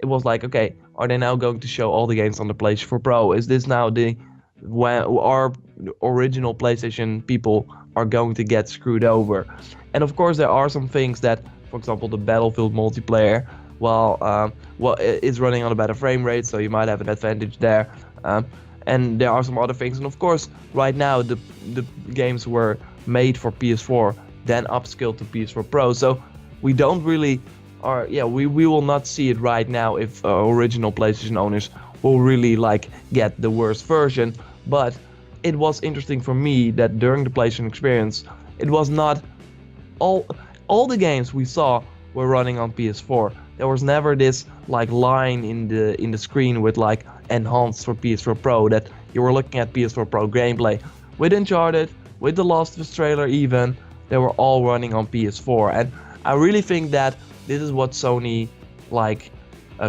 it was like, okay, are they now going to show all the games on the PlayStation 4 Pro? Is this now the when our original PlayStation people are going to get screwed over? And of course, there are some things that, for example, the Battlefield multiplayer, is running on a better frame rate, so you might have an advantage there. Um, and there are some other things, and of course, right now the games were made for PS4, then upscaled to PS4 Pro, so we don't really we will not see it right now if original PlayStation owners will really like get the worst version. But it was interesting for me that during the PlayStation experience, it was not all all the games we saw were running on PS4. There was never this like line in the screen with like enhanced for PS4 Pro that you were looking at PS4 Pro gameplay. With Uncharted, with the Last of Us trailer even, they were all running on PS4. And I really think that this is what Sony like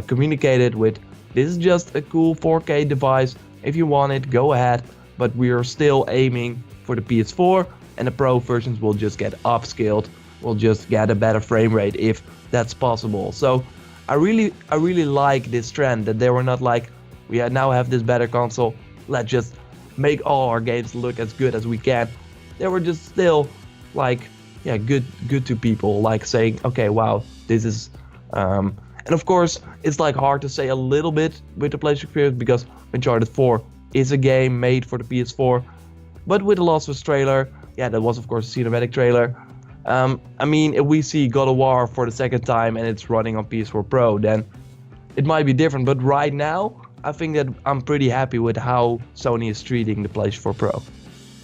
communicated with. This is just a cool 4K device. If you want it, go ahead. But we are still aiming for the PS4, and the Pro versions will just get upscaled. Will just get a better frame rate if that's possible. So I really like this trend that they were not like, now have this better console, let's just make all our games look as good as we can. They were just still like, yeah, good to people, like saying, okay, wow, this is and of course it's like hard to say a little bit with the PlayStation experience because Uncharted 4 is a game made for the PS4. But with the Last of Us trailer, yeah, that was of course a cinematic trailer. I mean, if we see God of War for the second time and it's running on PS4 Pro, then it might be different. But right now, I think that I'm pretty happy with how Sony is treating the PlayStation 4 Pro.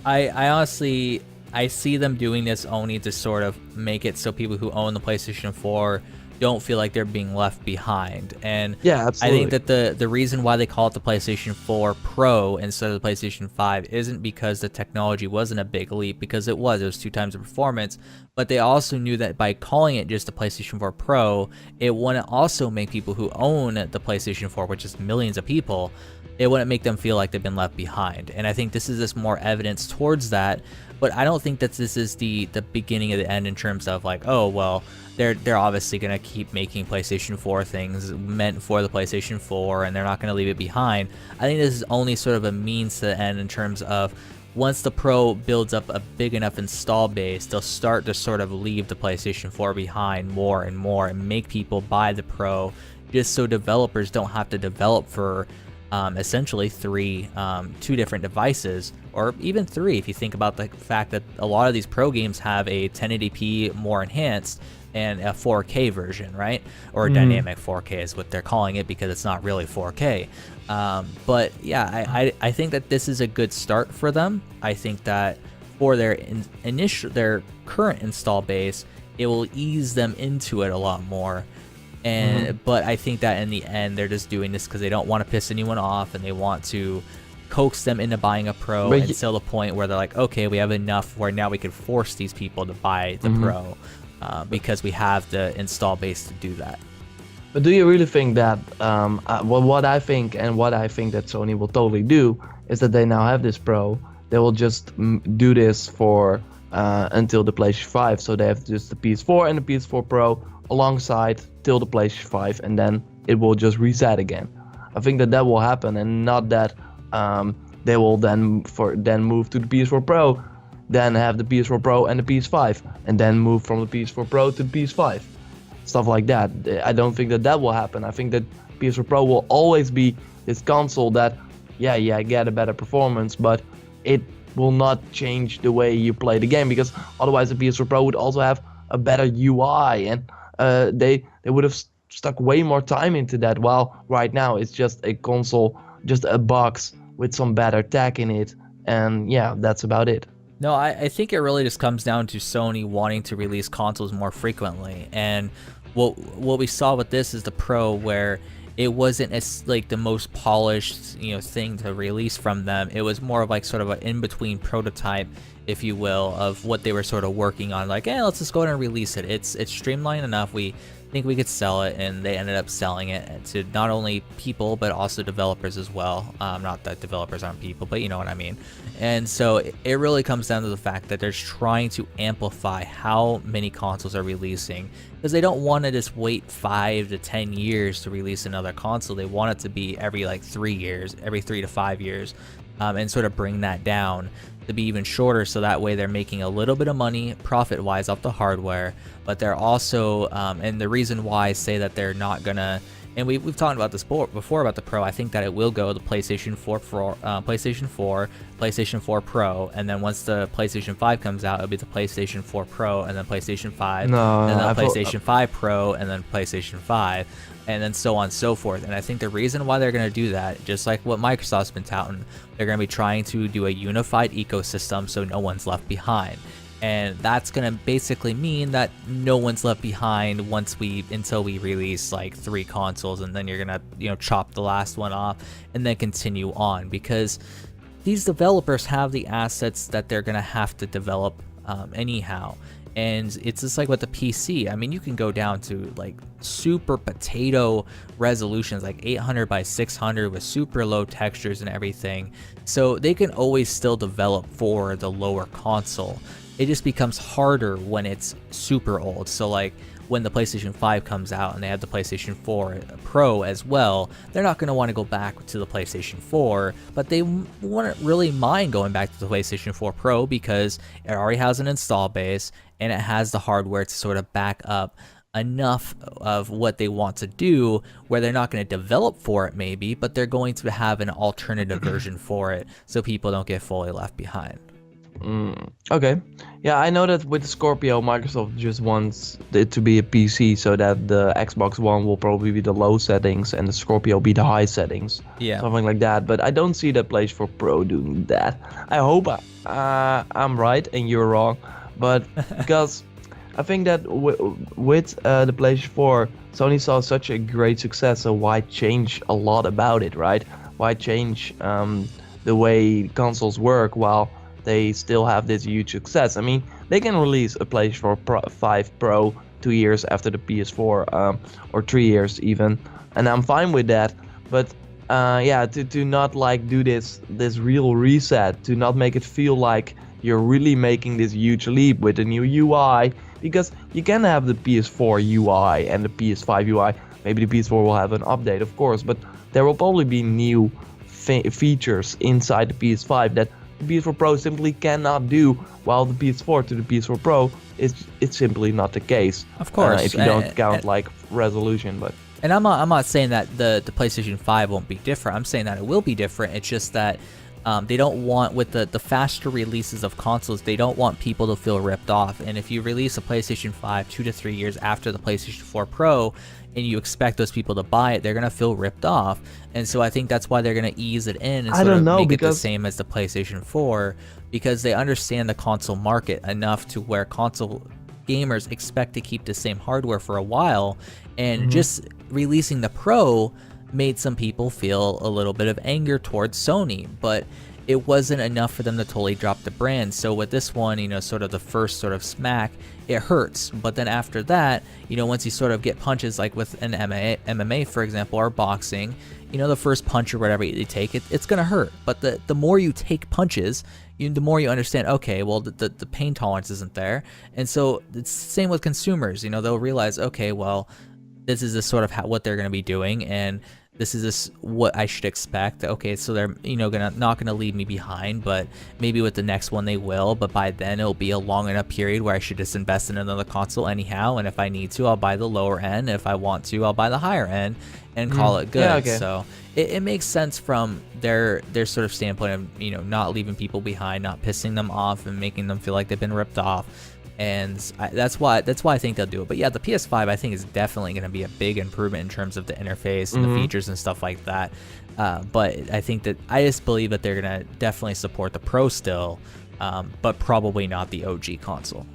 I honestly, I see them doing this only to sort of make it so people who own the PlayStation 4 don't feel like they're being left behind. And Yeah, absolutely. I think that the reason why they call it the PlayStation 4 Pro instead of the PlayStation 5 isn't because the technology wasn't a big leap, because it was 2 times the performance, but they also knew that by calling it just the PlayStation 4 Pro, it wouldn't also make people who own the PlayStation 4, which is millions of people, it wouldn't make them feel like they've been left behind. And I think this is just more evidence towards that. But I don't think that this is the beginning of the end in terms of like, oh, well, they're obviously going to keep making PlayStation 4 things meant for the PlayStation 4 and they're not going to leave it behind. I think this is only sort of a means to the end in terms of once the Pro builds up a big enough install base, they'll start to sort of leave the PlayStation 4 behind more and more and make people buy the Pro just so developers don't have to develop for essentially two different devices, or even 3 if you think about the fact that a lot of these Pro games have a 1080p more enhanced and a 4K version, right? Or dynamic 4K is what they're calling it because it's not really 4K. But yeah, I think that this is a good start for them. I think that for their current install base, it will ease them into it a lot more. And but I think that in the end they're just doing this because they don't want to piss anyone off and they want to coax them into buying a Pro until the point where they're like, okay, we have enough where now we can force these people to buy the Pro because we have the install base to do that. But do you really think that what I think that Sony will totally do is that they now have this Pro, they will just do this for until the PlayStation 5, so they have just the PS4 and the PS4 Pro alongside till the PlayStation 5, and then it will just reset again. I think that will happen, and not that they will then move to the PS4 Pro, then have the PS4 Pro and the PS5, and then move from the PS4 Pro to the PS5. Stuff like that. I don't think that will happen. I think that PS4 Pro will always be this console that, get a better performance, but it will not change the way you play the game, because otherwise the PS4 Pro would also have a better UI, and they would have stuck way more time into that, while right now it's just a console, just a box with some better tech in it, and yeah, that's about it. No, I think it really just comes down to Sony wanting to release consoles more frequently, and what we saw with this is the Pro, where it wasn't as like the most polished thing to release from them. It was more of like sort of an in-between prototype, if you will, of what they were sort of working on. Like, let's just go ahead and release it. It's streamlined enough. We think we could sell it, and they ended up selling it to not only people but also developers as well. Not that developers aren't people, but you know what I mean. And so it really comes down to the fact that they're trying to amplify how many consoles are releasing, because they don't want to just wait 5 to 10 years to release another console. They want it to be every like 3 years, every 3 to 5 years, and sort of bring that down to be even shorter, so that way they're making a little bit of money profit wise off the hardware, but they're also and the reason why I say that they're not gonna, and we've talked about this before about the Pro, I think that it will go the PlayStation 4 PlayStation 4 Pro, and then once the PlayStation 5 comes out, it'll be the PlayStation 4 Pro, and then PlayStation 5, and then PlayStation 5 Pro, and then PlayStation 5, and then so on and so forth. And I think the reason why they're going to do that, just like what Microsoft's been touting, they're going to be trying to do a unified ecosystem so no one's left behind. And that's going to basically mean that no one's left behind until we release like 3 consoles, and then you're going to, chop the last one off and then continue on, because these developers have the assets that they're going to have to develop anyhow. And it's just like with the PC. I mean, you can go down to like super potato resolutions, like 800 by 600 with super low textures and everything. So they can always still develop for the lower console. It just becomes harder when it's super old. So like when the PlayStation 5 comes out and they have the PlayStation 4 Pro as well, they're not going to want to go back to the PlayStation 4, but they wouldn't really mind going back to the PlayStation 4 Pro because it already has an install base and it has the hardware to sort of back up enough of what they want to do, where they're not going to develop for it maybe, but they're going to have an alternative version for it so people don't get fully left behind. Okay. Yeah, I know that with Scorpio, Microsoft just wants it to be a PC, so that the Xbox One will probably be the low settings and the Scorpio be the high settings. Yeah. Something like that. But I don't see that PlayStation 4 Pro doing that. I hope I'm right and you're wrong. But because I think that with the PlayStation 4, Sony saw such a great success, so why change a lot about it, right? Why change the way consoles work while they still have this huge success? I mean, they can release a PlayStation 5 Pro 2 years after the PS4, or 3 years even, and I'm fine with that. But yeah, to not like do this real reset, to not make it feel like you're really making this huge leap with a new UI, because you can have the PS4 UI and the PS5 UI. Maybe the PS4 will have an update, of course, but there will probably be new features inside the PS5 that the PS4 Pro simply cannot do, while the PS4 to the PS4 Pro it's simply not the case. Of course, if you don't count like resolution. But and I'm not saying that the PlayStation 5 won't be different. I'm saying that it will be different. It's just that they don't want, with the faster releases of consoles, they don't want people to feel ripped off. And if you release a PlayStation 5 2 to 3 years after the PlayStation 4 Pro, and you expect those people to buy it, they're going to feel ripped off. And so I think that's why they're going to ease it in and sort of make it the same as the PlayStation 4, because they understand the console market enough to where console gamers expect to keep the same hardware for a while. And just releasing the Pro made some people feel a little bit of anger towards Sony, but it wasn't enough for them to totally drop the brand. So with this one, sort of the first sort of smack, it hurts. But then after that, once you sort of get punches, like with an MMA, for example, or boxing, the first punch or whatever you take, it's going to hurt. But the more you take punches, the more you understand, okay, well, the pain tolerance isn't there. And so it's the same with consumers. They'll realize, okay, well, this is sort of what they're going to be doing, and this is what I should expect. Okay, so they're not gonna leave me behind, but maybe with the next one they will. But by then it'll be a long enough period where I should just invest in another console anyhow. And if I need to, I'll buy the lower end. If I want to, I'll buy the higher end and call it good. Yeah, okay. So it makes sense from their sort of standpoint of not leaving people behind, not pissing them off, and making them feel like they've been ripped off. And that's why I think they'll do it. But yeah, the PS5 I think is definitely going to be a big improvement in terms of the interface and the features and stuff like that. But I think that I just believe that they're going to definitely support the Pro still, but probably not the OG console.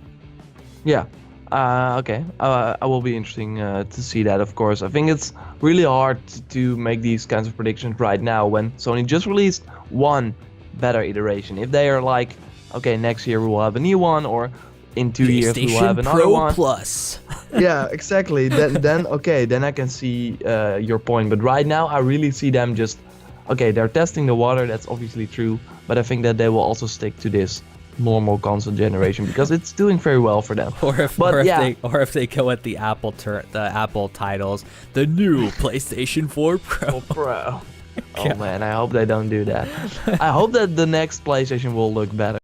yeah, okay. I will be interesting to see that, of course. I think it's really hard to make these kinds of predictions right now when Sony just released one better iteration. If they are like, okay, next year we will have a new one, or in 2 years we will have another Pro one. Plus. Yeah, exactly. Then okay, then I can see your point. But right now, I really see them just, okay, they're testing the water. That's obviously true. But I think that they will also stick to this normal console generation because it's doing very well for them. Or if, But yeah, if they go with the Apple titles, the new PlayStation 4 Pro. Pro. Oh man, I hope they don't do that. I hope that the next PlayStation will look better.